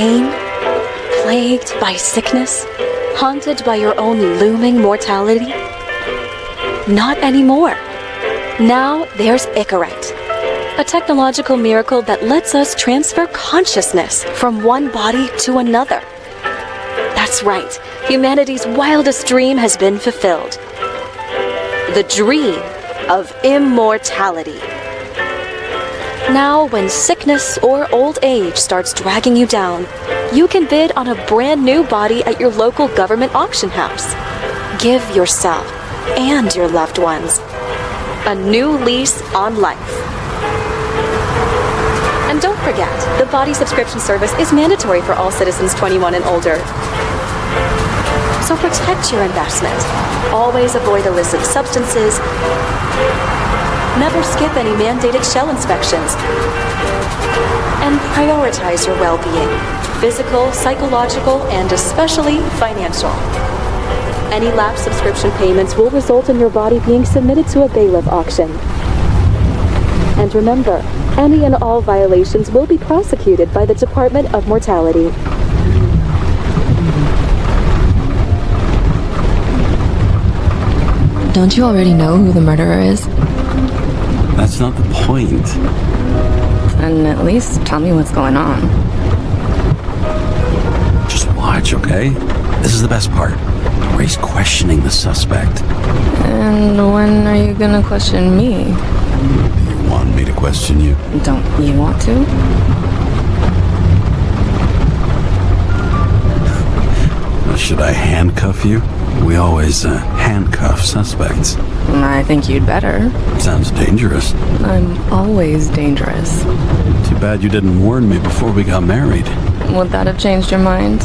pain? Plagued by sickness? Haunted by your own looming mortality? Not anymore. Now there's Icarite, a technological miracle that lets us transfer consciousness from one body to another. That's right, humanity's wildest dream has been fulfilled. The dream of immortality. Now, when sickness or old age starts dragging you down, you can bid on a brand new body at your local government auction house. Give yourself and your loved ones a new lease on life. And don't forget, the body subscription service is mandatory for all citizens 21 and older. So protect your investment. Always avoid illicit substances. Never skip any mandated shell inspections. And prioritize your well-being, physical, psychological, and especially financial. Any lapsed subscription payments will result in your body being submitted to a bailiff auction. And remember, any and all violations will be prosecuted by the Department of Mortality. Don't you already know who the murderer is? That's not the point. And at least tell me what's going on. Just watch, okay? This is the best part. Where he's questioning the suspect. And when are you gonna question me? You want me to question you? Don't you want to? Should I handcuff you? We always handcuff suspects. I think you'd better. Sounds dangerous. I'm always dangerous. Too bad you didn't warn me before we got married. Would that have changed your mind?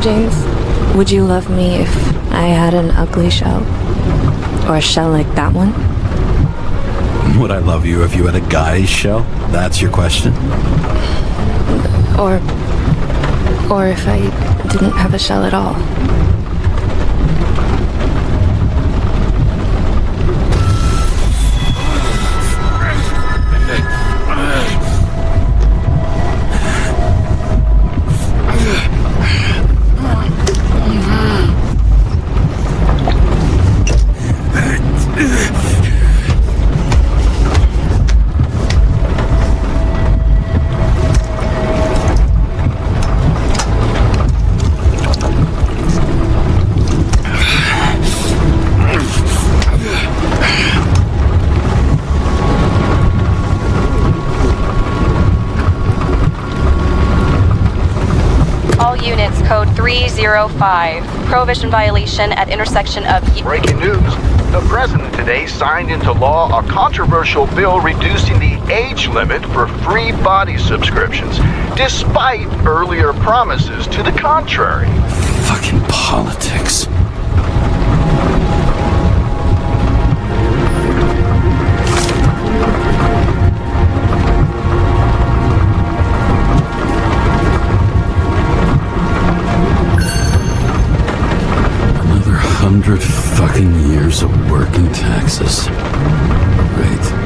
James, would you love me if I had an ugly shell? Or a shell like that one? Would I love you if you had a guy's shell? That's your question? Or if I didn't have a shell at all? Code 305. Prohibition violation at intersection of... Breaking news. The president today signed into law a controversial bill reducing the age limit for free body subscriptions, despite earlier promises to the contrary. Fucking politics. Another 100 fucking years of work in Texas. Great.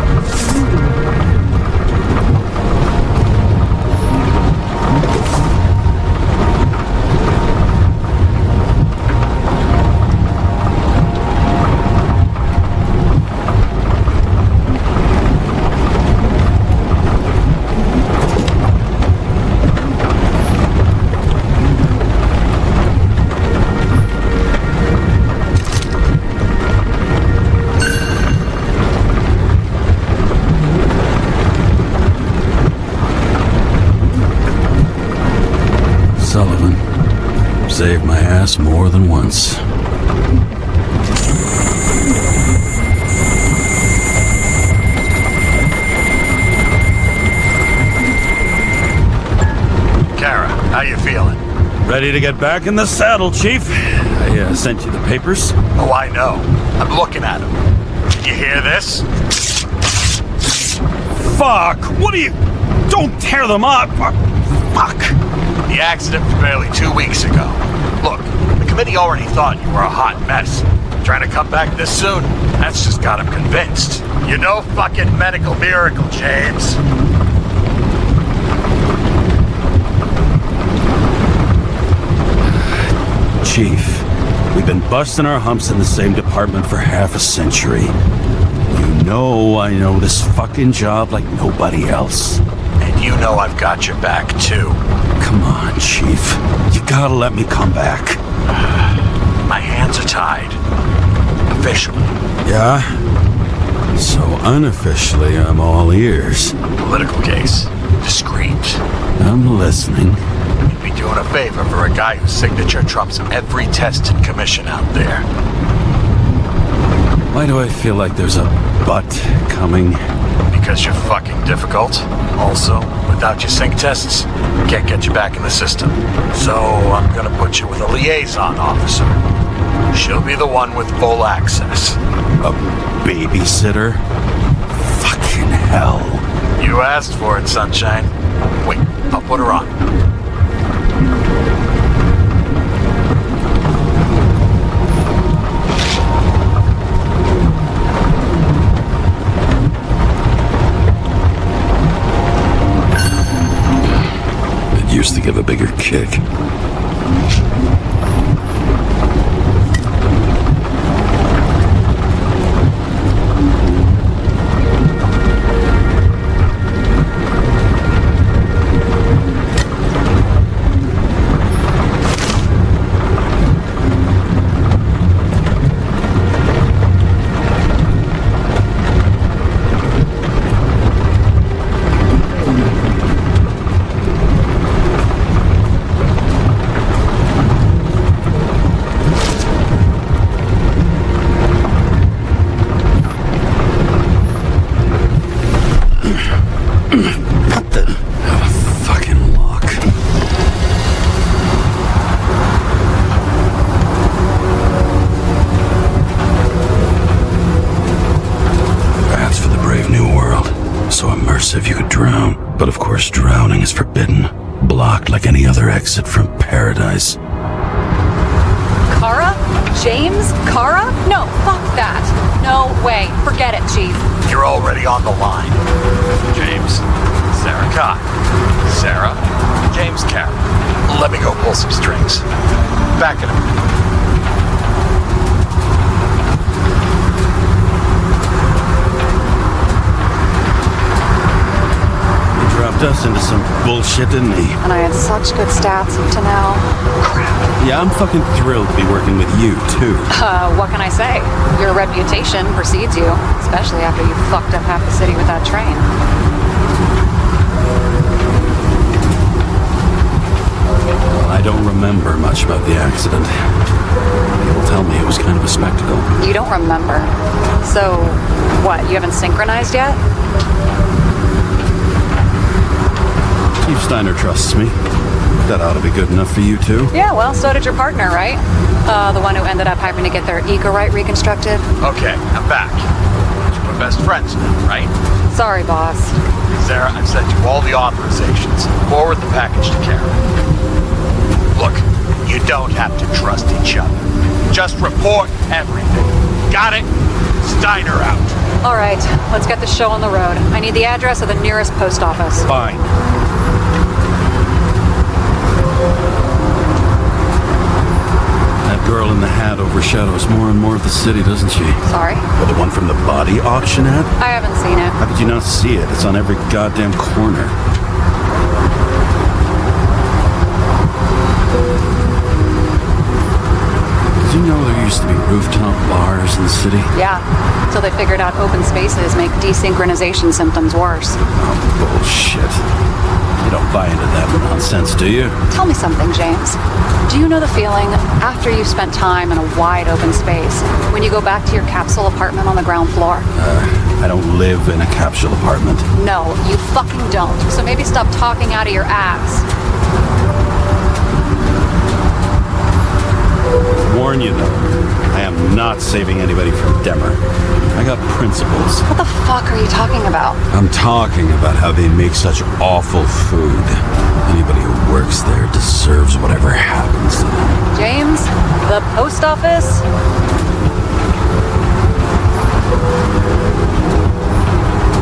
Saved my ass more than once. Kara, how you feeling? Ready to get back in the saddle, Chief. I sent you the papers. Oh, I know. I'm looking at them. Did you hear this? Fuck! What are you... Don't tear them up! Fuck! The accident was barely 2 weeks ago. Look, the committee he already thought you were a hot mess. Trying to come back this soon, that's just got him convinced. You're no fucking medical miracle, James. Chief, we've been busting our humps in the same department for half a century. You know I know this fucking job like nobody else. And you know I've got your back, too. Come on, Chief. You gotta let me come back. My hands are tied. Officially. Yeah? So unofficially, I'm all ears. Political case. Discreet. I'm listening. You'd be doing a favor for a guy whose signature trumps every test and commission out there. Why do I feel like there's a but coming? Because you're fucking difficult. Also, without your sync tests, can't get you back in the system. So I'm gonna put you with a liaison officer. She'll be the one with full access. A babysitter? Fucking hell. You asked for it, sunshine. Wait, I'll put her on. It used to give a bigger kick. You could drown, but of course drowning is forbidden. Blocked like any other exit from paradise. Kara? James? Kara? No, fuck that. No way. Forget it, Chief. You're already on the line. James, Sarah Kai. Sarah, James Carroll. Let me go pull some strings. Back in a minute. Dropped us into some bullshit, didn't he? And I had such good stats up to now. Yeah, I'm fucking thrilled to be working with you, too. What can I say? Your reputation precedes you, especially after you fucked up half the city with that train. I don't remember much about the accident. People tell me it was kind of a spectacle. You don't remember. So, what, you haven't synchronized yet? Chief Steiner trusts me. That ought to be good enough for you, too. Yeah, well, so did your partner, right? The one who ended up having to get their ego right reconstructed. Okay, I'm back. We're best friends now, right? Sorry, boss. Sarah, I've sent you all the authorizations. Forward the package to Karen. Look, you don't have to trust each other. Just report everything. Got it? Steiner out. All right, let's get the show on the road. I need the address of the nearest post office. Fine. That girl in the hat overshadows more and more of the city, doesn't she? Sorry? Well, the one from the body auction ad? I haven't seen it. How could you not see it? It's on every goddamn corner. Did you know there used to be rooftop bars in the city? Yeah, till they figured out open spaces make desynchronization symptoms worse. Oh, bullshit. You don't buy into that nonsense, do you? Tell me something, James. Do you know the feeling after you've spent time in a wide open space, when you go back to your capsule apartment on the ground floor? I don't live in a capsule apartment. No, you fucking don't. So maybe stop talking out of your ass. Warn you, though, I am not saving anybody from Demmer. I got principles. What the fuck are you talking about? I'm talking about how they make such awful food. Anybody who works there deserves whatever happens to them. James, The post office?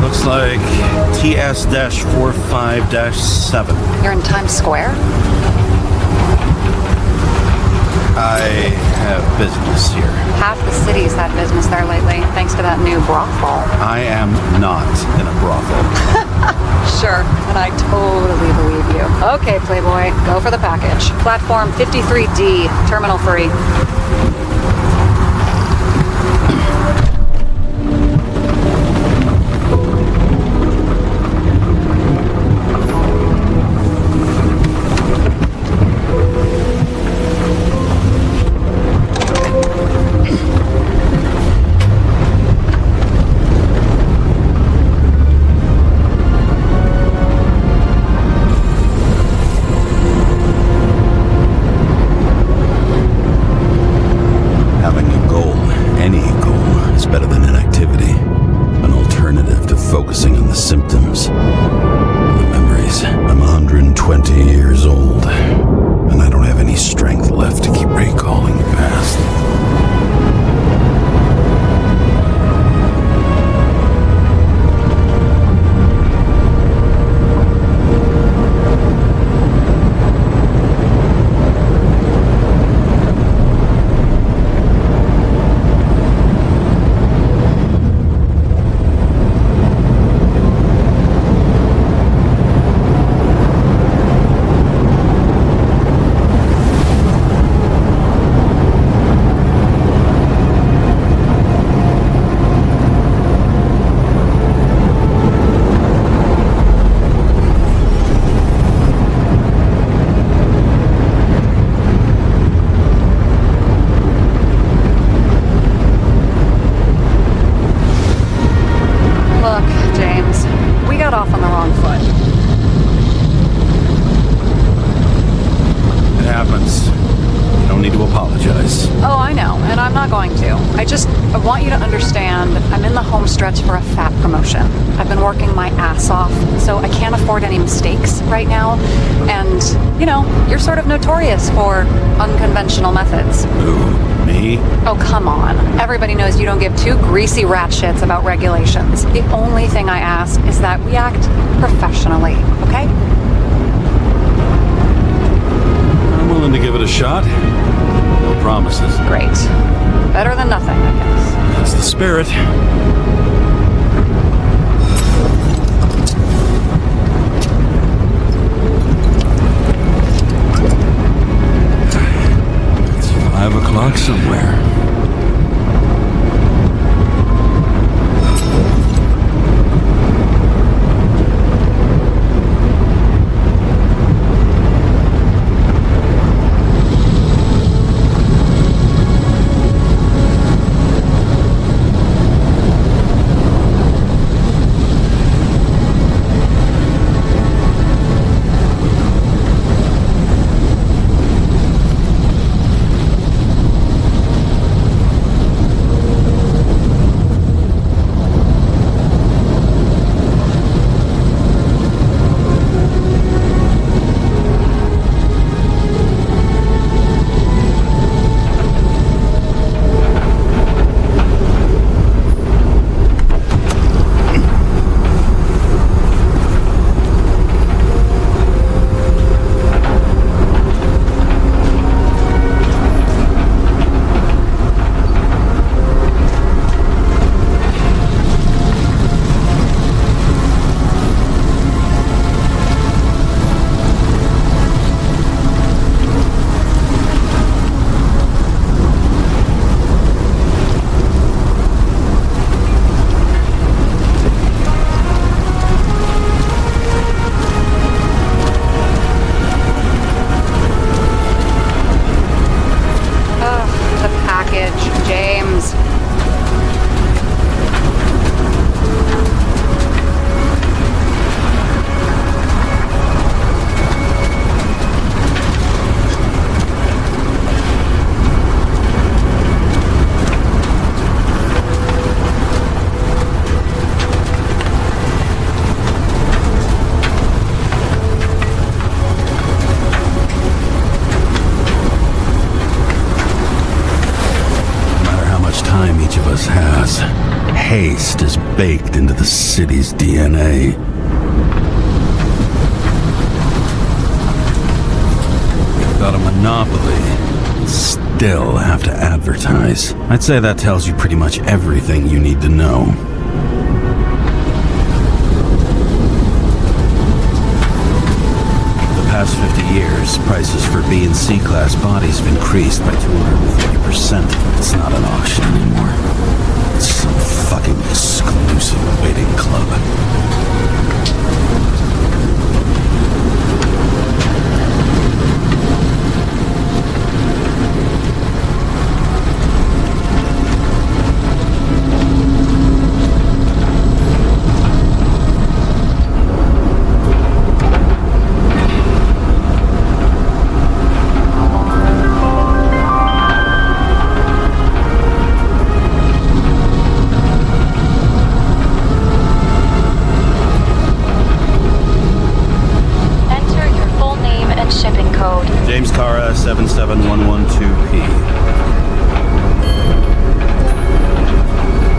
Looks like TS-45-7. You're in Times Square? I have business here. Half the city's had business there lately, thanks to that new brothel. I am not in a brothel. Sure, and I totally believe you. Okay, Playboy, go for the package. Platform 53D, Terminal 3. Focusing on the symptoms, the memories. I'm 120 years old, and I don't have any strength left to keep recalling the past. Off on the wrong foot. It happens. You don't need to apologize. Oh, I know, and I'm not going to. I want you to understand I'm in the home stretch for a fat promotion. I've been working my ass off, so I can't afford any mistakes right now. And, you're sort of notorious for unconventional methods. Who? Me? Oh, come on. Everybody knows you don't give two greasy rat shits about regulations. The only thing I ask is that we act professionally, okay? I'm willing to give it a shot. No promises. Great. Better than nothing, I guess. That's the spirit. It's 5 o'clock somewhere. us has. Haste is baked into the city's DNA. We've got a monopoly, and still have to advertise. I'd say that tells you pretty much everything you need to know. The past 50 years, prices for B and C class bodies have increased by 240%. It's not an auction anymore. It's some fucking exclusive waiting club. James Cara 77112P.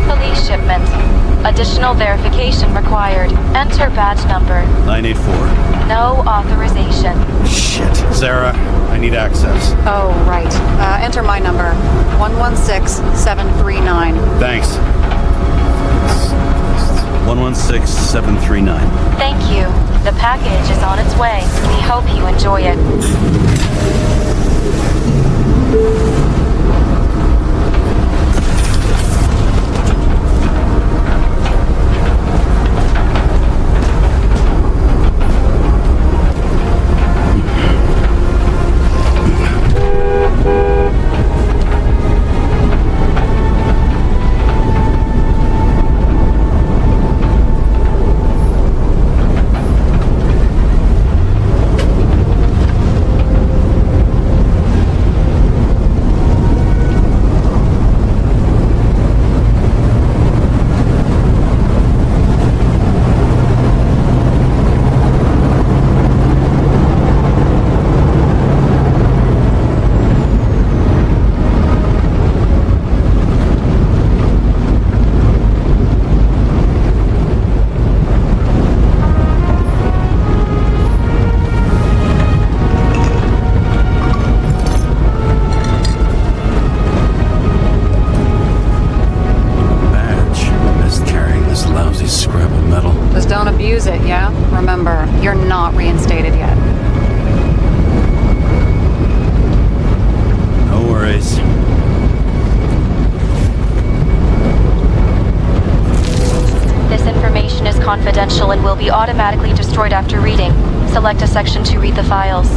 Police shipment. Additional verification required. Enter badge number. 984. No authorization. Shit. Sarah, I need access. Oh, right. Enter my number. 116739. Thanks. 116739. Thank you. The package is on its way. We hope you enjoy it. Don't abuse it, yeah? Remember, you're not reinstated yet. No worries. This information is confidential and will be automatically destroyed after reading. Select a section to read the files.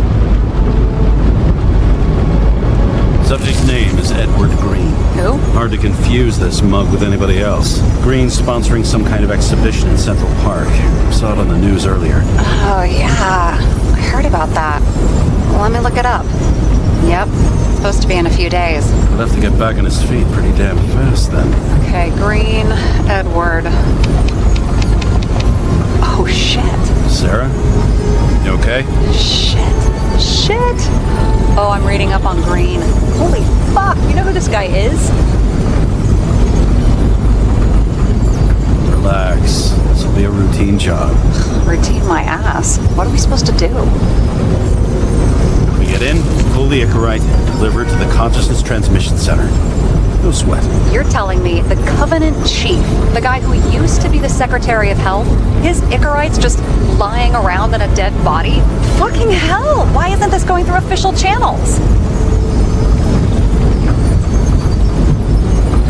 Subject's name is Edward Green. Who? Hard to confuse this mug with anybody else. Green's sponsoring some kind of exhibition in Central Park. Saw it on the news earlier. Oh, yeah. I heard about that. Let me look it up. Yep. It's supposed to be in a few days. He'll have to get back on his feet pretty damn fast then. Okay, Green, Edward. Oh, shit. Sarah? You okay? Shit. Oh, I'm reading up on Green. Holy fuck, you know who this guy is? Relax. This will be a routine job. Routine my ass. What are we supposed to do? We get in, pull the Icarite, and deliver to the Consciousness Transmission Center. No sweat. You're telling me the Covenant Chief, the guy who used to be the Secretary of Health, his Icarite's just lying around in a dead body? Fucking hell! Why isn't this going through official channels?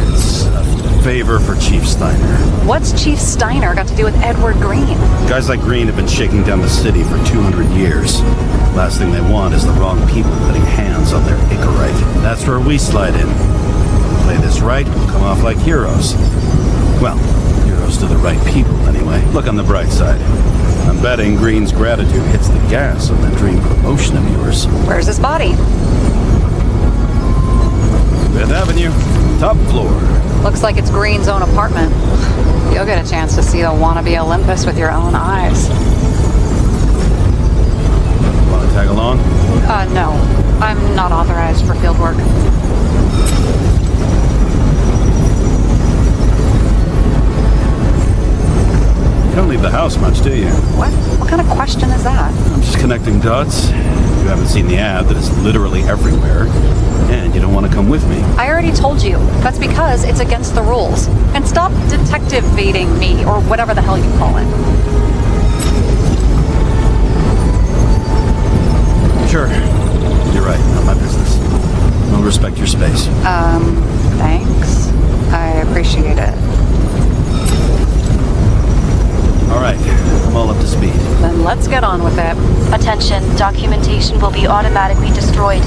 It's a favor for Chief Steiner. What's Chief Steiner got to do with Edward Green? Guys like Green have been shaking down the city for 200 years. Last thing they want is the wrong people putting hands on their Icarite. That's where we slide in. Play this right, we'll come off like heroes. Well, heroes to the right people, anyway. Look on the bright side. I'm betting Green's gratitude hits the gas on that dream promotion of yours. Where's his body? Fifth Avenue, top floor. Looks like it's Green's own apartment. You'll get a chance to see the wannabe Olympus with your own eyes. Want to tag along? No. I'm not authorized for field work. house much, do you? What? What kind of question is that? I'm just connecting dots. You haven't seen the ad that is literally everywhere, and you don't want to come with me. I already told you. That's because it's against the rules. And stop detective-vating me, or whatever the hell you call it. Sure. You're right. Not my business. I'll respect your space. Thanks. I appreciate it. All right. I'm all up to speed. Then let's get on with it. Attention, documentation will be automatically destroyed.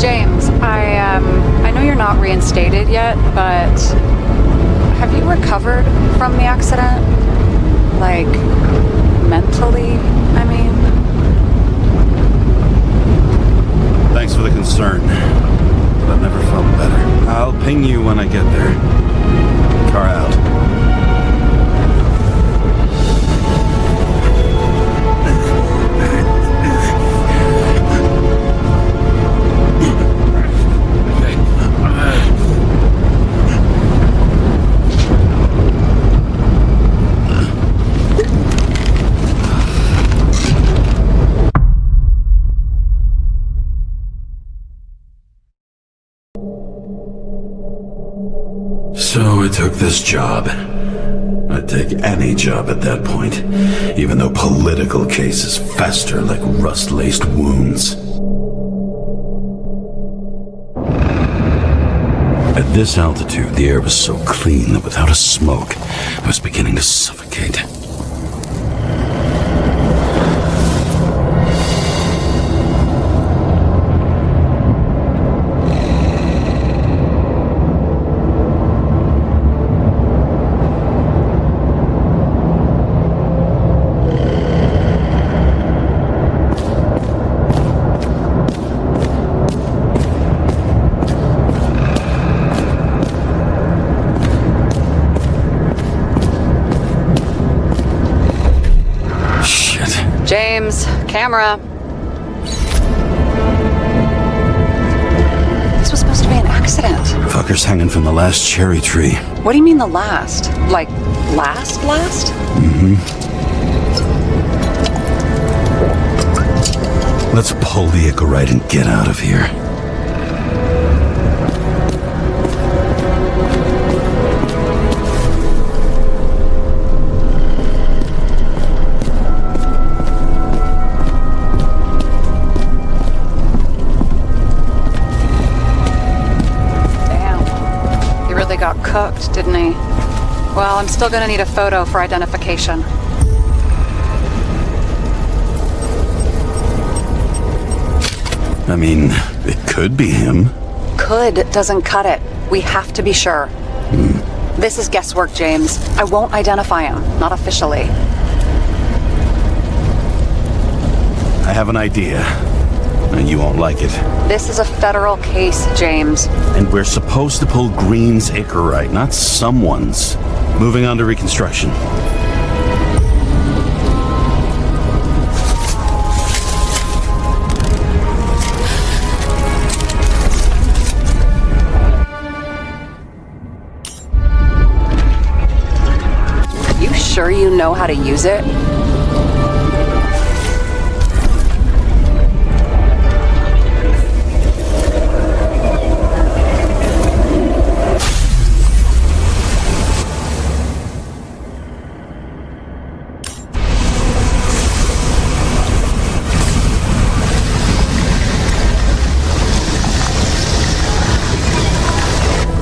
James, I know you're not reinstated yet, but have you recovered from the accident? Like, mentally, I mean? Thanks for the concern, but I've never felt better. I'll ping you when I get there. Car out. So I took this job. I'd take any job at that point, even though political cases fester like rust-laced wounds. At this altitude, the air was so clean that without a smoke, I was beginning to suffocate. James, camera. This was supposed to be an accident. Fucker's hanging from the last cherry tree. What do you mean the last? Like, last? Let's pull the Icarite and get out of here. Got cooked, didn't he? Well, I'm still gonna need a photo for identification. I mean, it could be him. Could doesn't cut it. We have to be sure. This is guesswork, James. I won't identify him, not officially. I have an idea. And you won't like it. This is a federal case, James. And we're supposed to pull Green's Icarite, not someone's. Moving on to reconstruction. You sure you know how to use it?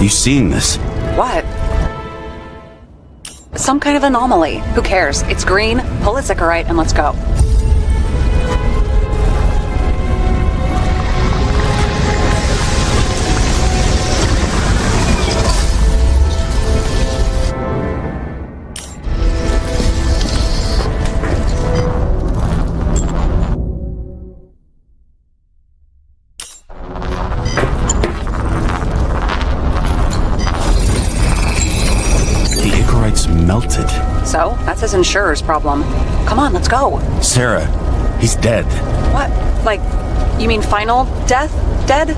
You seen this? What? Some kind of anomaly. Who cares? It's green, pull its Icarite, and let's go. Melted. So, that's his insurer's problem. Come on, let's go. Sarah, he's dead. What? Like, you mean final death? Dead?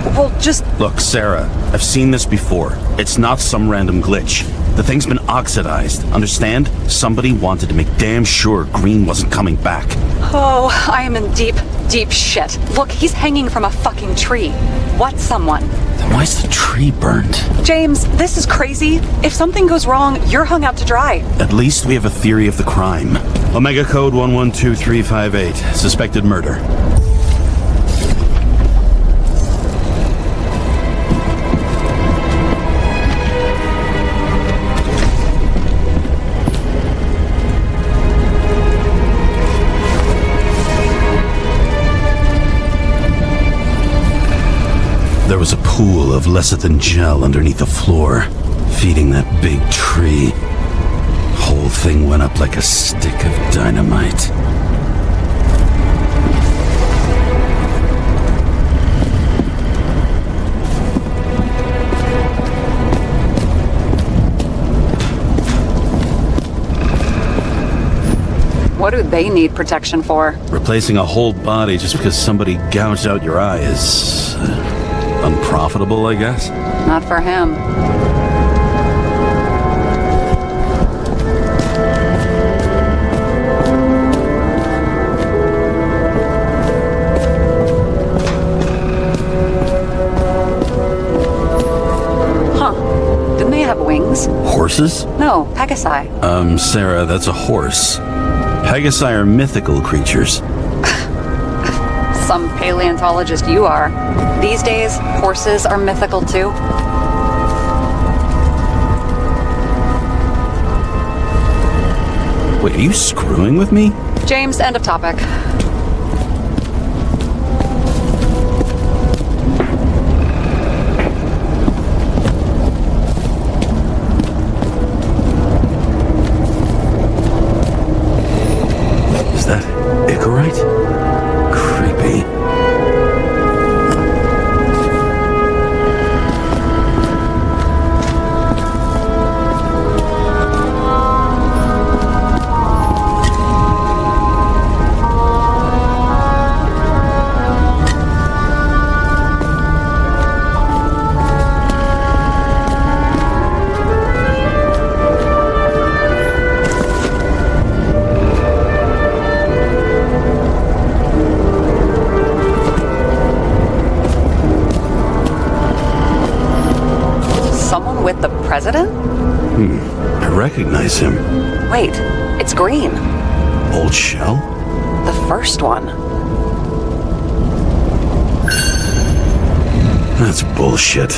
Well, just... Look, Sarah, I've seen this before. It's not some random glitch. The thing's been oxidized, understand? Somebody wanted to make damn sure Green wasn't coming back. Oh, I am in deep, deep shit. Look, he's hanging from a fucking tree. What someone? Then why's the tree burned? James, this is crazy. If something goes wrong, you're hung out to dry. At least we have a theory of the crime. Omega code 112358. Suspected murder. There was a pool of lecithin gel underneath the floor, feeding that big tree. Whole thing went up like a stick of dynamite. What do they need protection for? Replacing a whole body just because somebody gouged out your eye is unprofitable, I guess. Not for him. Huh. Didn't they have wings? Horses? No, Pegasi. Sarah, that's a horse. Pegasi are mythical creatures. Some paleontologist you are. These days, horses are mythical too. Wait, are you screwing with me? James, end of topic. Is that Icarite? Creepy. With the president? I recognize him. Wait, it's Green. Old Shell? The first one. That's bullshit.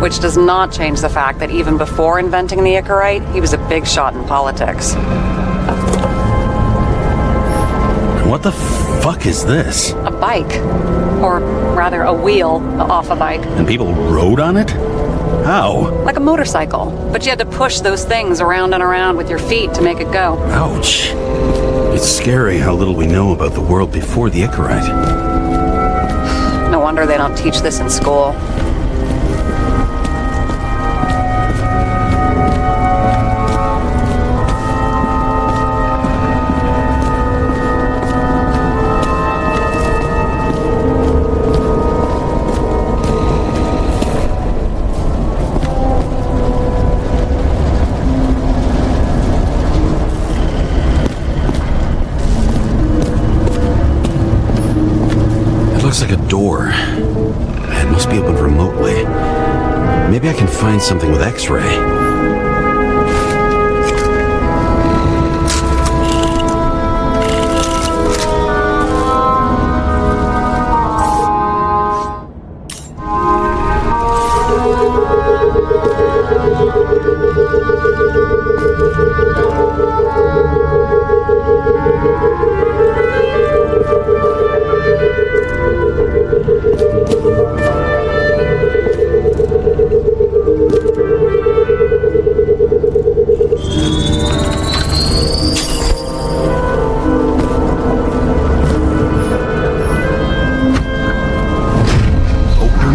Which does not change the fact that even before inventing the Icarite, he was a big shot in politics. What the fuck is this? A bike. Or rather, a wheel off a bike. And people rode on it? How? Like a motorcycle. But you had to push those things around and around with your feet to make it go. Ouch. It's scary how little we know about the world before the Icarite. No wonder they don't teach this in school. Looks like a door. It must be opened remotely. Maybe I can find something with X-ray.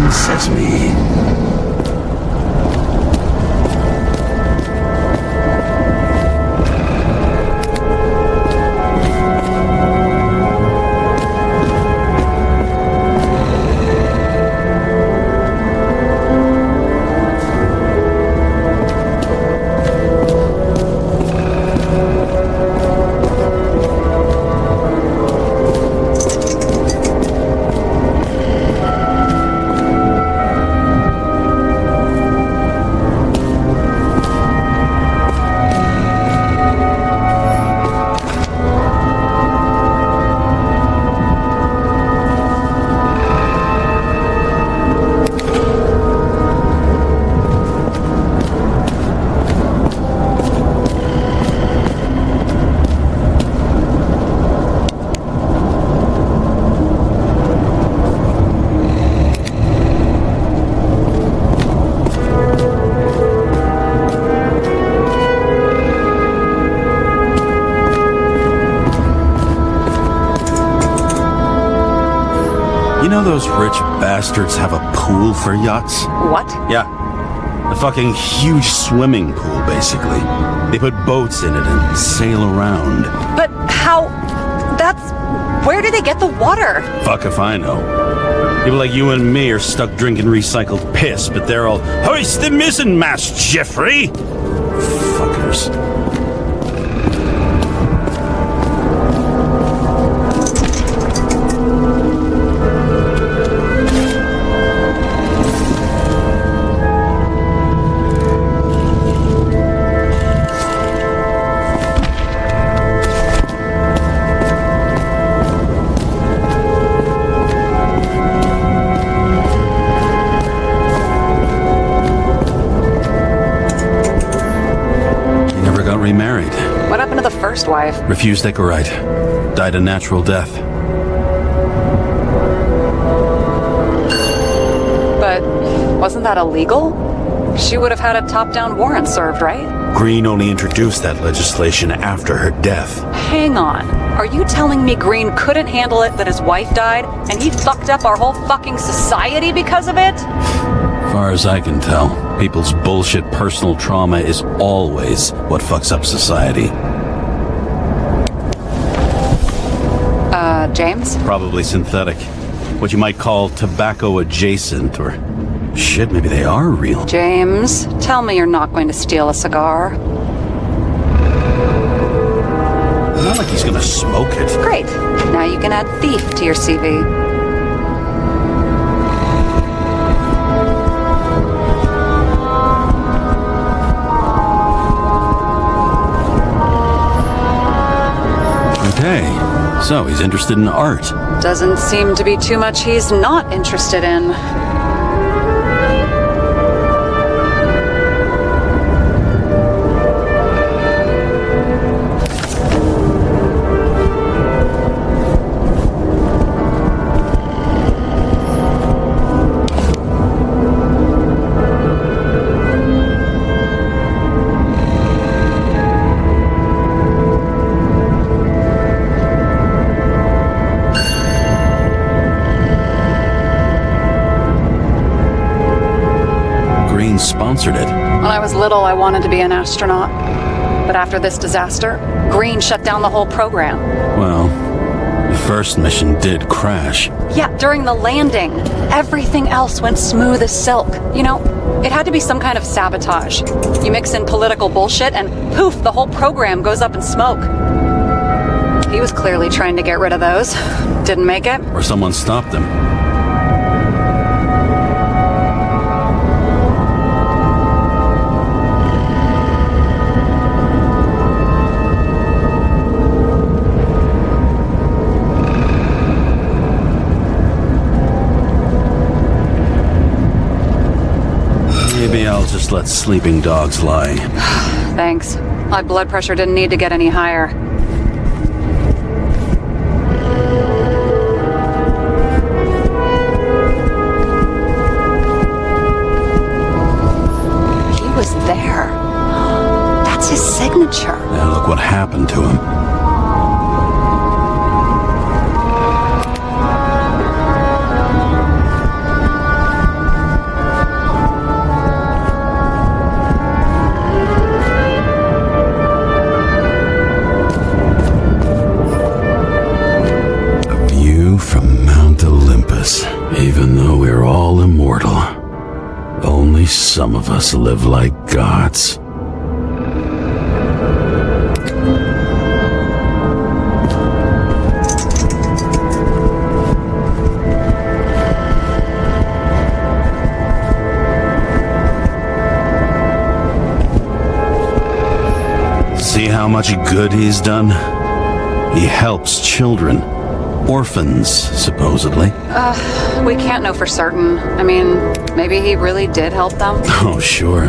Sesame. You know those rich bastards have a pool for yachts? What? Yeah. A fucking huge swimming pool, basically. They put boats in it and sail around. But how... Where do they get the water? Fuck if I know. People like you and me are stuck drinking recycled piss, but they're all, hoist the mizzenmast, Jeffrey! Fuckers. Remarried. What happened to the first wife? Refused Icarite. Died a natural death. But wasn't that illegal? She would have had a top-down warrant served, right? Green only introduced that legislation after her death. Hang on. Are you telling me Green couldn't handle it that his wife died, and he fucked up our whole fucking society because of it? As far as I can tell, people's bullshit personal trauma is always what fucks up society. James? Probably synthetic. What you might call tobacco adjacent, or shit, maybe they are real. James, tell me you're not going to steal a cigar. Not like he's gonna smoke it. Great. Now you can add thief to your CV. Okay, so he's interested in art. Doesn't seem to be too much he's not interested in. Sponsored it. When I was little, I wanted to be an astronaut. But after this disaster, Green shut down the whole program. Well, the first mission did crash. Yeah, during the landing. Everything else went smooth as silk. You know, it had to be some kind of sabotage. You mix in political bullshit and poof, the whole program goes up in smoke. He was clearly trying to get rid of those. Didn't make it. Or someone stopped them. Maybe I'll just let sleeping dogs lie. Thanks. My blood pressure didn't need to get any higher. He was there. That's his signature. Now look what happened to him. Even though we're all immortal, only some of us live like gods. See how much good he's done? He helps children. Orphans, supposedly. We can't know for certain. I mean, maybe he really did help them. Oh, sure.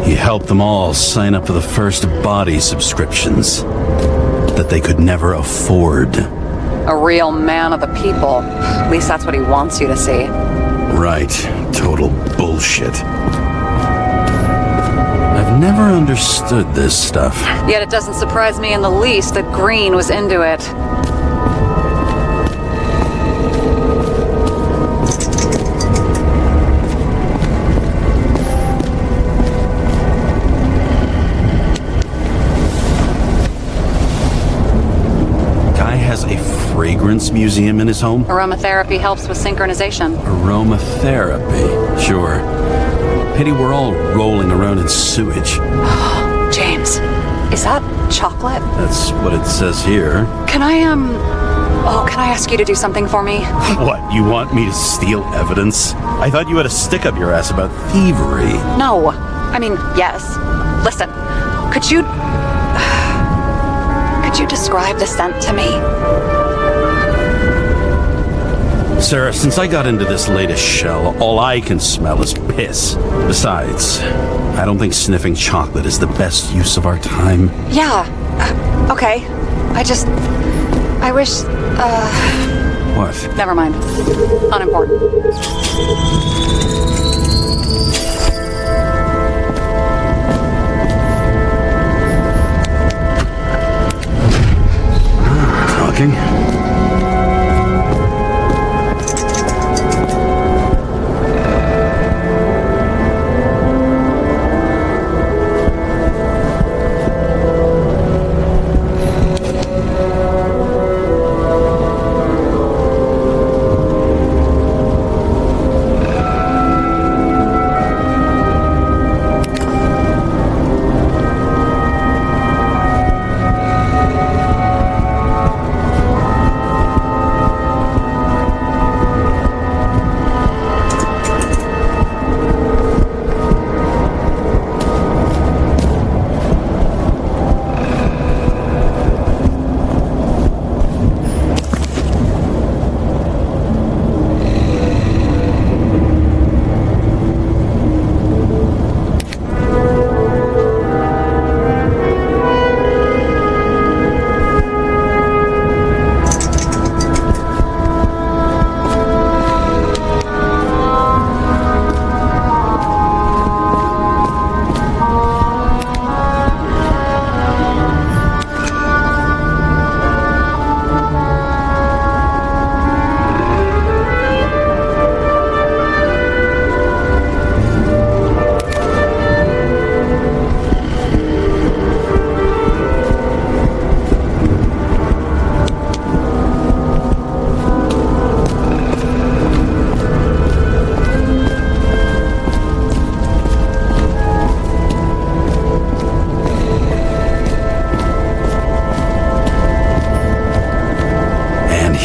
He helped them all sign up for the first body subscriptions that they could never afford. A real man of the people. At least that's what he wants you to see. Right. Total bullshit. I've never understood this stuff. Yet it doesn't surprise me in the least that Green was into it. fragrance museum in his home? Aromatherapy helps with synchronization. Aromatherapy, sure. Pity we're all rolling around in sewage. James, is that chocolate? That's what it says here. Can I ask you to do something for me? What, you want me to steal evidence? I thought you had a stick up your ass about thievery. No. I mean, yes. Listen, could you describe the scent to me? Sarah, since I got into this latest shell, all I can smell is piss. Besides, I don't think sniffing chocolate is the best use of our time. Yeah. Okay. I wish, What? never mind. Unimportant. Talking?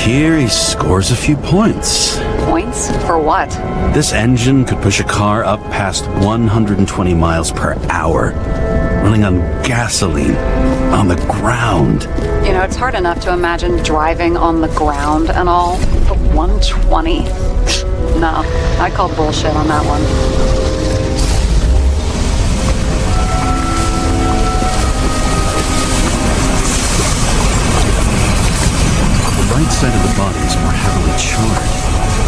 Here he scores a few points. Points? For what? This engine could push a car up past 120 miles per hour, running on gasoline, on the ground. You know, it's hard enough to imagine driving on the ground and all, but 120? No, I call bullshit on that one. The right side of the body is more heavily charred.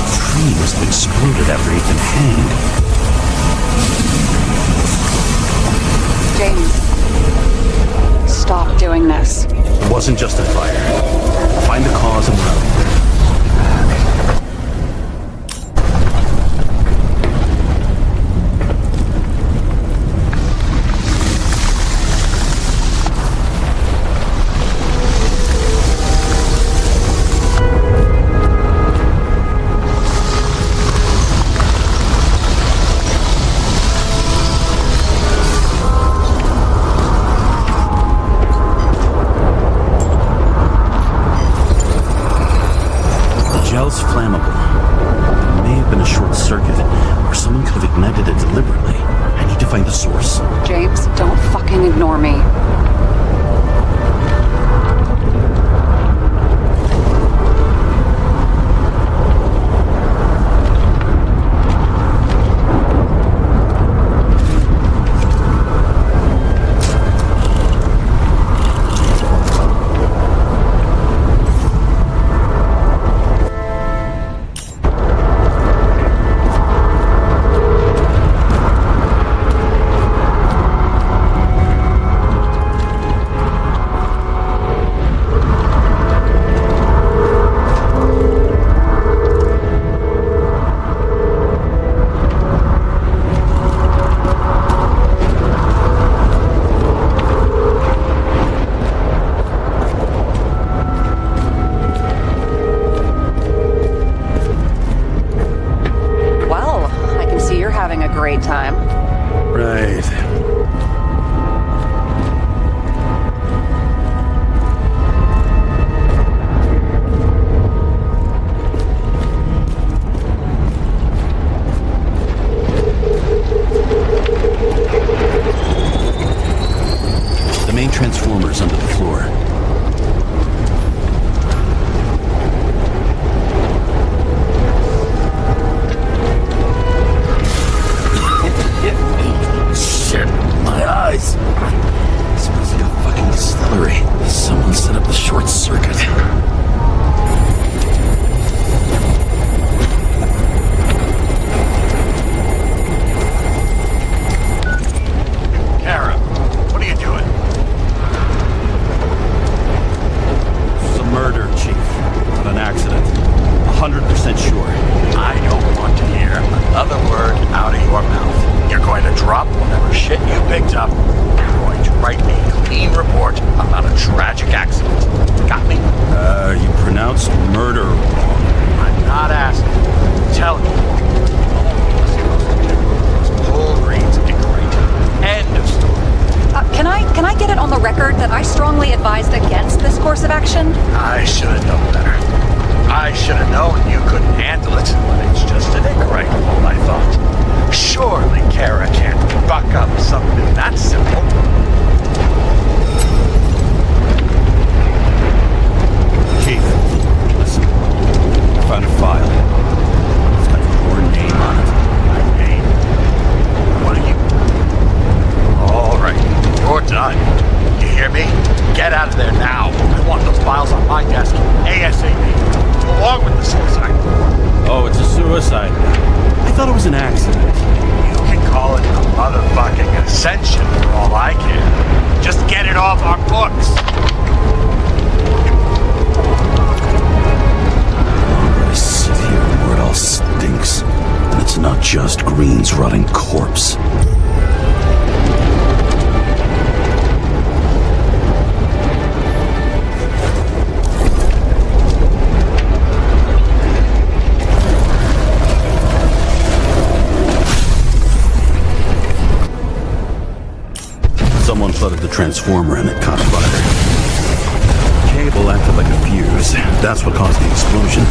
The tree must have exploded after he'd been hanged. James, stop doing this. It wasn't just a fire. Find the cause and run. Gel's flammable. It may have been a short circuit, or someone could have ignited it deliberately. I need to find the source. James, don't fucking ignore me. murder. I'm not asking. I'm telling you. Whole Green's Icarite. End of story. Can I get it on the record that I strongly advised against this course of action? I should have known better. I should have known you couldn't handle it, but it's just an Icarite, I thought. Surely Kara can't buck up something that simple. Chief, listen. I found a file. It's got your name on it. My name? What are you? All right, you're done. You hear me? Get out of there now. I want those files on my desk ASAP, along with the suicide. Oh, it's a suicide. I thought it was an accident. You can call it a motherfucking ascension for all I care. Just get it off our books. I sit here where it all stinks. And it's not just Green's rotting corpse. Someone flooded the transformer and it caught fire. Cable acted like a fuse. That's what caused the explosion.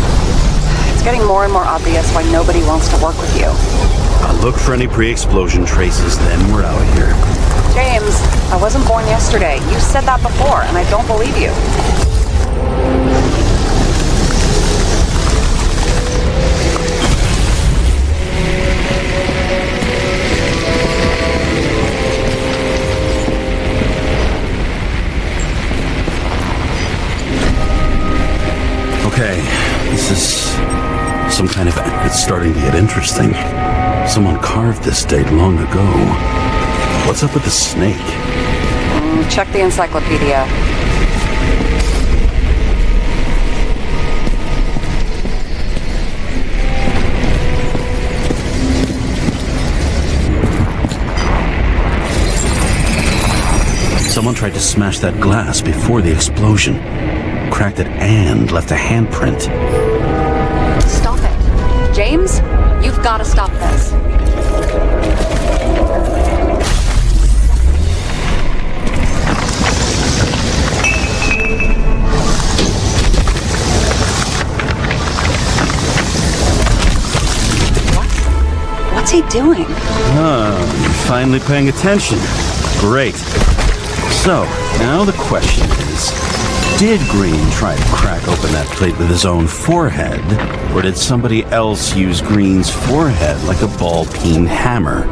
It's getting more and more obvious why nobody wants to work with you. I'll look for any pre-explosion traces, then we're out of here. James, I wasn't born yesterday. You said that before, and I don't believe you. Okay, this is some kind of... It's starting to get interesting. Someone carved this date long ago. What's up with the snake? Check the encyclopedia. Someone tried to smash that glass before the explosion. Cracked it and left a handprint. Stop it. James, you've got to stop this. What's he doing? Oh, you're finally paying attention. Great. So, now the question is, did Green try to crack open that plate with his own forehead, or did somebody else use Green's forehead like a ball-peen hammer?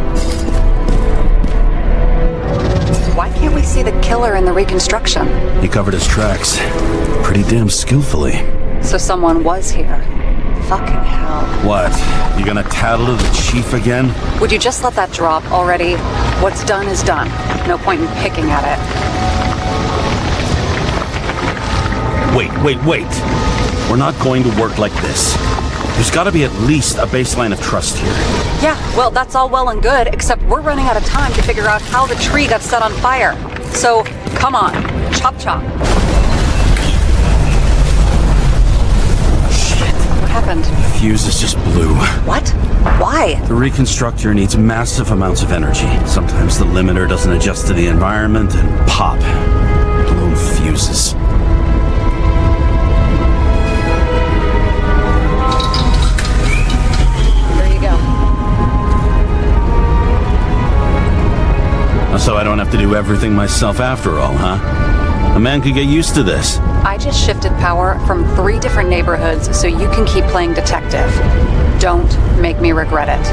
Why can't we see the killer in the reconstruction? He covered his tracks pretty damn skillfully. So someone was here. Fucking hell. What? You gonna tattle to the chief again? Would you just let that drop already? What's done is done. No point in picking at it. Wait. We're not going to work like this. There's gotta be at least a baseline of trust here. Yeah, well, that's all well and good, except we're running out of time to figure out how the tree got set on fire. So, come on. Chop chop. Shit. What happened? The fuses just blew. What? Why? The reconstructor needs massive amounts of energy. Sometimes the limiter doesn't adjust to the environment and pop. Blown fuses. So I don't have to do everything myself after all, huh? A man could get used to this. I just shifted power from 3 different neighborhoods so you can keep playing detective. Don't make me regret it.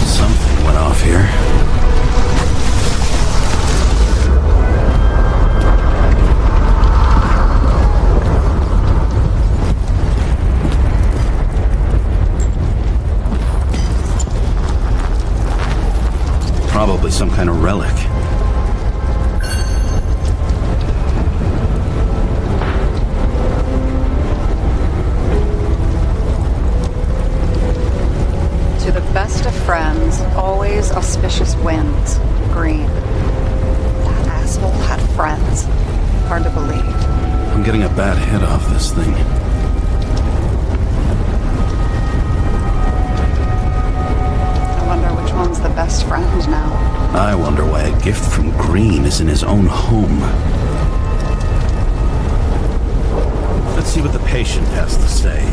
Something went off here. Probably some kind of relic. To the best of friends, always auspicious winds. Green. bad hit off this thing. I wonder which one's the best friend now. I wonder why a gift from Green is in his own home. Let's see what the patient has to say.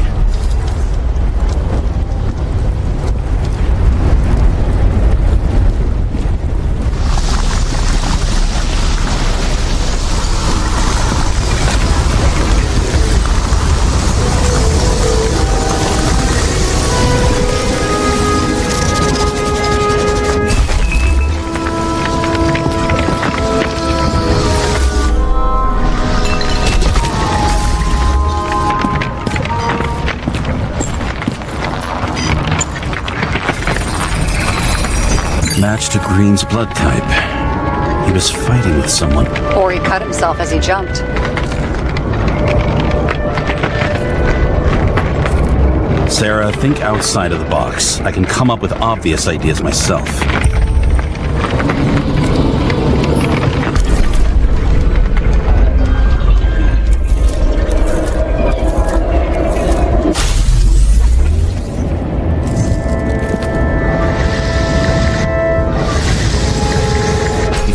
Match to Green's blood type. He was fighting with someone. Or he cut himself as he jumped. Sarah, think outside of the box. I can come up with obvious ideas myself.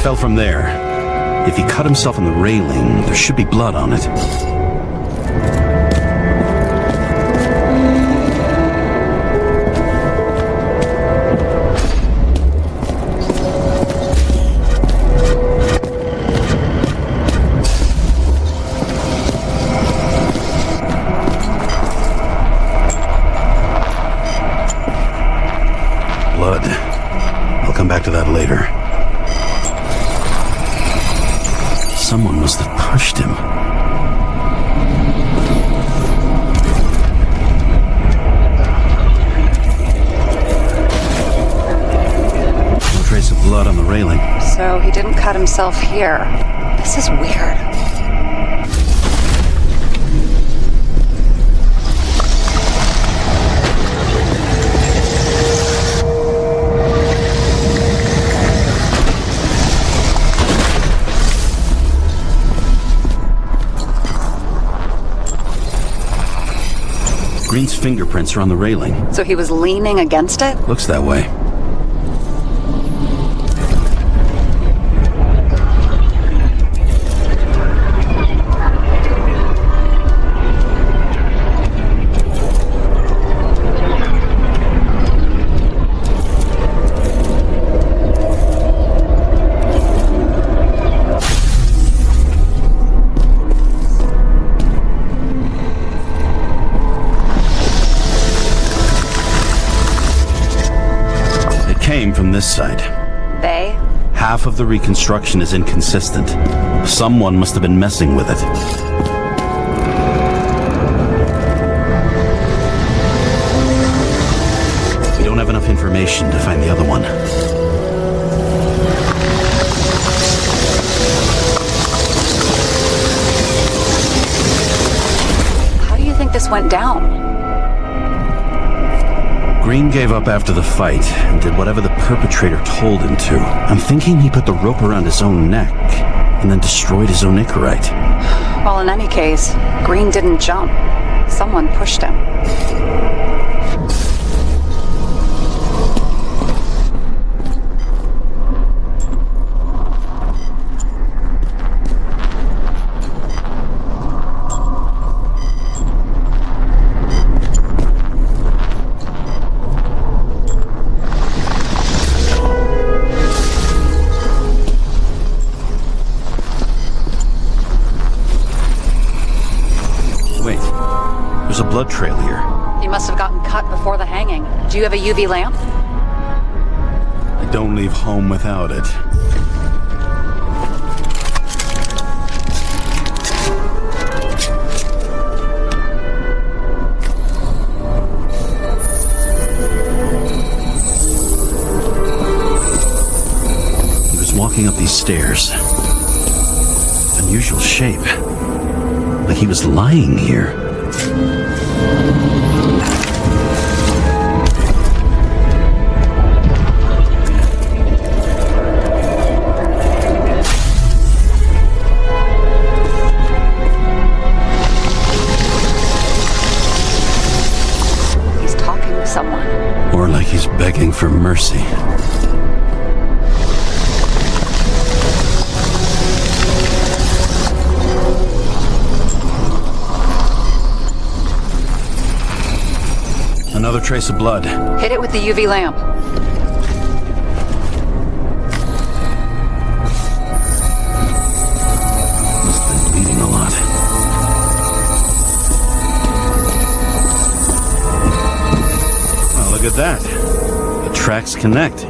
Fell from there. If he cut himself on the railing, there should be blood on it. Blood. I'll come back to that later. Someone must have pushed him. No trace of blood on the railing. So he didn't cut himself here. This is weird. Green's fingerprints are on the railing. So he was leaning against it? Looks that way. Came from this side. They? Half of the reconstruction is inconsistent. Someone must have been messing with it. We don't have enough information to find the other one. How do you think this went down? Green gave up after the fight and did whatever the perpetrator told him to. I'm thinking he put the rope around his own neck and then destroyed his own Icarite. Well, in any case, Green didn't jump. Someone pushed him. There's a blood trail here. He must have gotten cut before the hanging. Do you have a UV lamp? I don't leave home without it. He was walking up these stairs. Unusual shape. Like he was lying here. mercy. Another trace of blood. Hit it with the UV lamp. Must have been bleeding a lot. Oh, look at that. The tracks connect.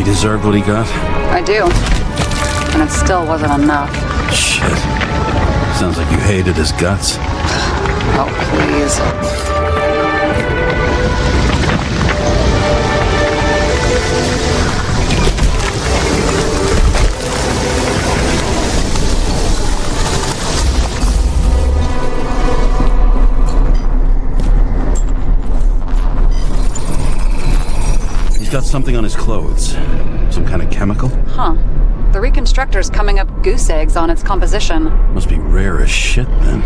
Deserved what he got? I do. And it still wasn't enough. Shit. Sounds like you hated his guts. Oh, please. He's got something on his clothes. Some kind of chemical? Huh. The reconstructor's coming up goose eggs on its composition. Must be rare as shit, then.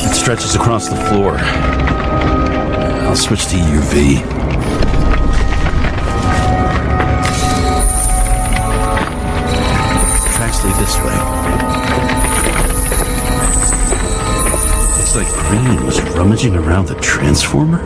It stretches across the floor. I'll switch to UV. Tracks lead this way. Looks like Green was rummaging around the transformer?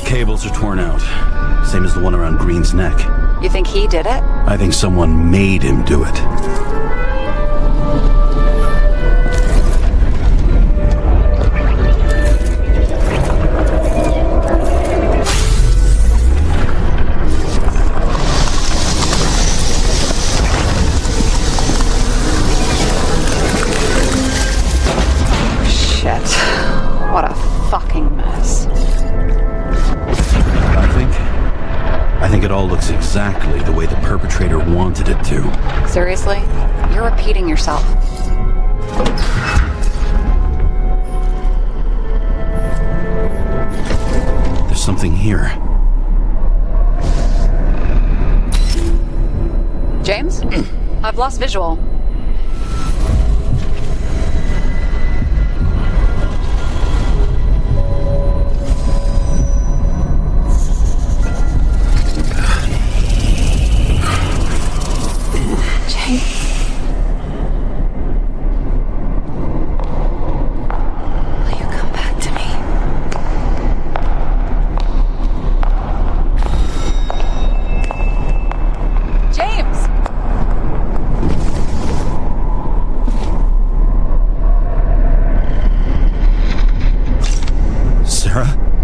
Cables are torn out. Same as the one around Green's neck. You think he did it? I think someone made him do it. Shit. What a fucking mess. I think it all looks exactly the way the perpetrator wanted it to. Seriously? You're repeating yourself. There's something here. James? I've lost visual.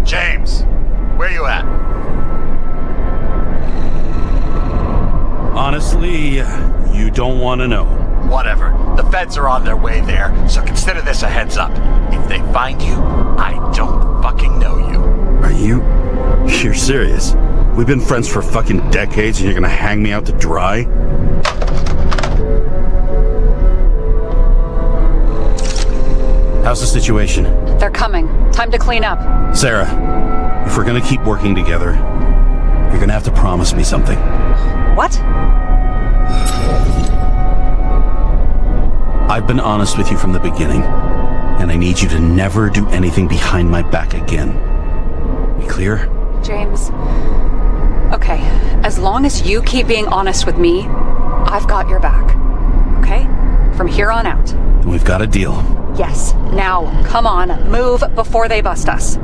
James, where you at? Honestly, you don't want to know. Whatever. The feds are on their way there, so consider this a heads up. If they find you, I don't fucking know you. Are you? You're serious? We've been friends for fucking decades and you're gonna hang me out to dry? How's the situation? They're coming. Time to clean up. Sarah, if we're gonna keep working together, you're gonna have to promise me something. What? I've been honest with you from the beginning. And I need you to never do anything behind my back again. We clear? James. Okay, as long as you keep being honest with me, I've got your back. Okay? From here on out. Then we've got a deal. Yes. Now, come on, move before they bust us.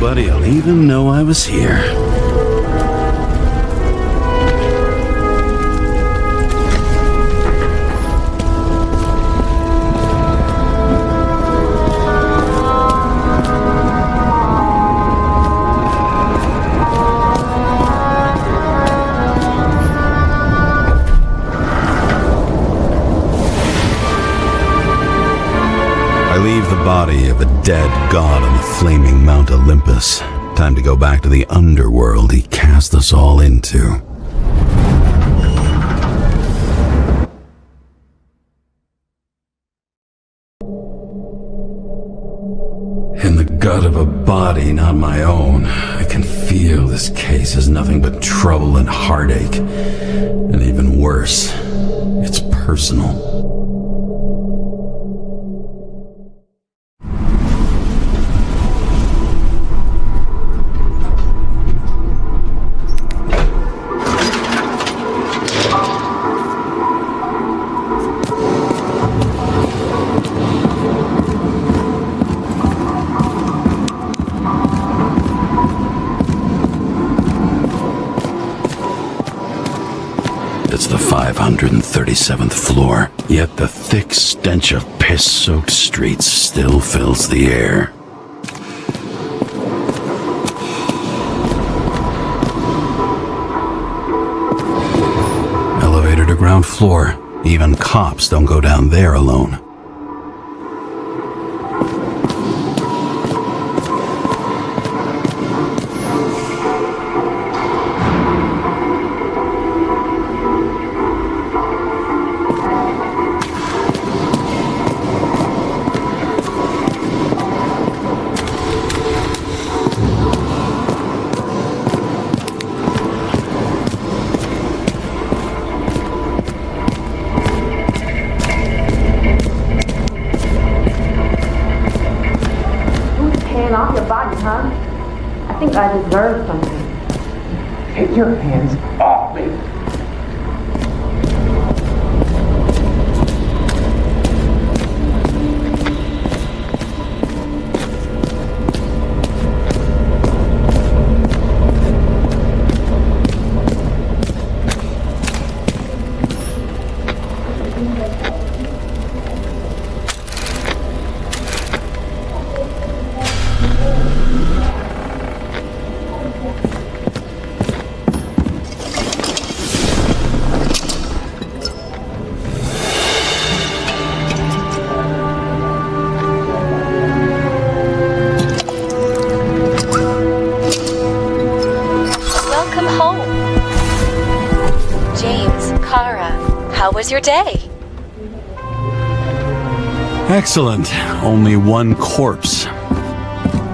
Nobody'll even know I was here. I leave the body of a dead god on the flaming Mount Olympus. Time to go back to the underworld he cast us all into. In the gut of a body not my own, I can feel this case is nothing but trouble and heartache. And even worse, it's personal. It's the 537th floor, yet the thick stench of piss-soaked streets still fills the air. Elevator to ground floor. Even cops don't go down there alone. Off your body, huh? I think I deserve something. Take your hands off me! Welcome home. James, Kara, how was your day? Excellent. Only one corpse.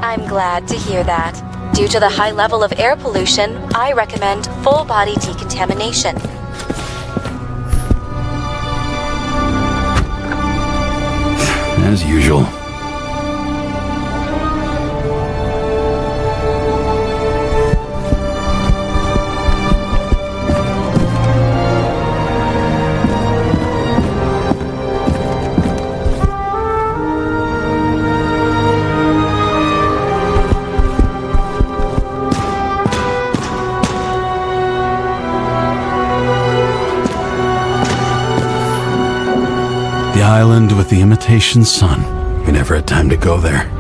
I'm glad to hear that. Due to the high level of air pollution, I recommend full body decontamination. As usual. The island with the imitation sun. We never had time to go there.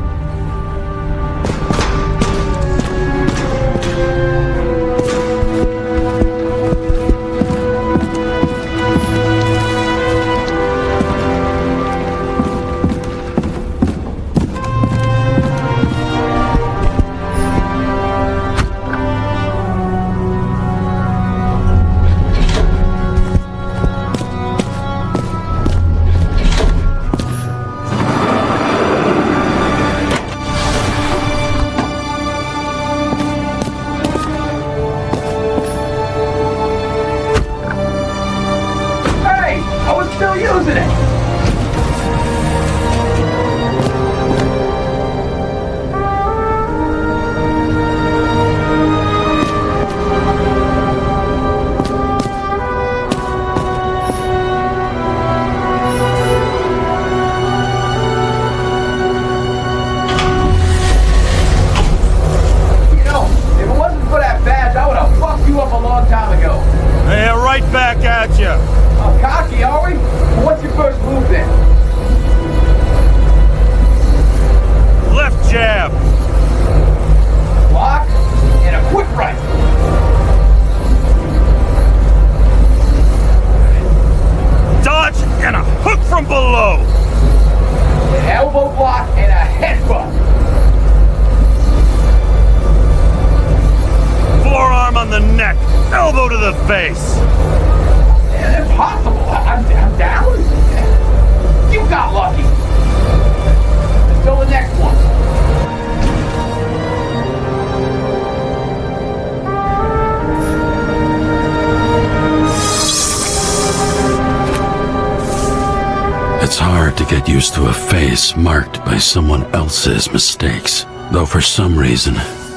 It's hard to get used to a face marked by someone else's mistakes, though for some reason,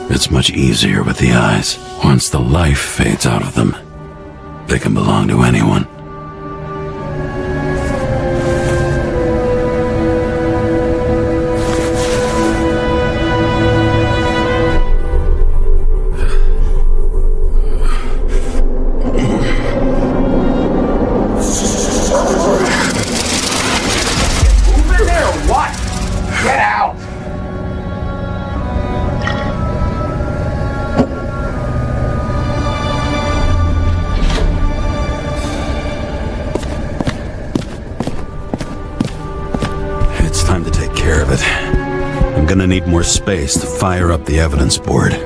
it's much easier with the eyes. Once the life fades out of them, they can belong to anyone. gonna need more space to fire up the evidence board.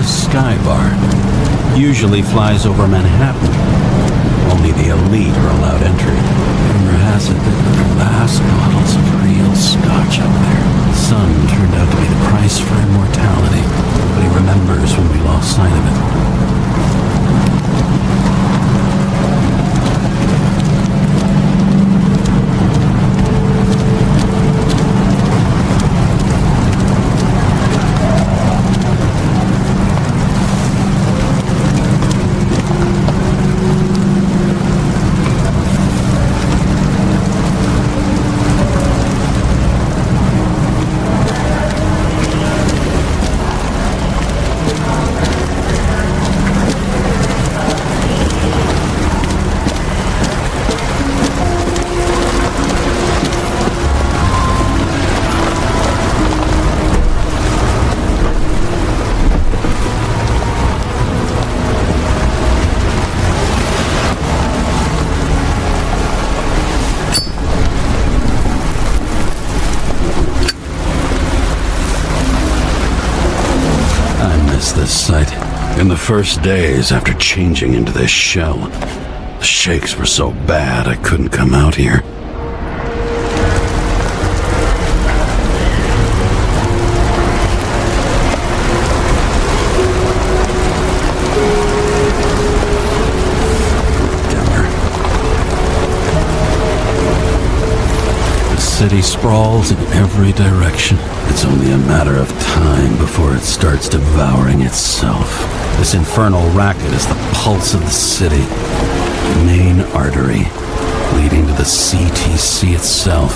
Skybar usually flies over Manhattan. Only the elite are allowed entry. Rumor has it that the last bottles of real scotch up there. The sun turned out to be the price for immortality. Nobody remembers when we lost sight of it. This site. In the first days after changing into this shell, the shakes were so bad I couldn't come out here. The city sprawls in every direction. It's only a matter of time before it starts devouring itself. This infernal racket is the pulse of the city, the main artery leading to the CTC itself.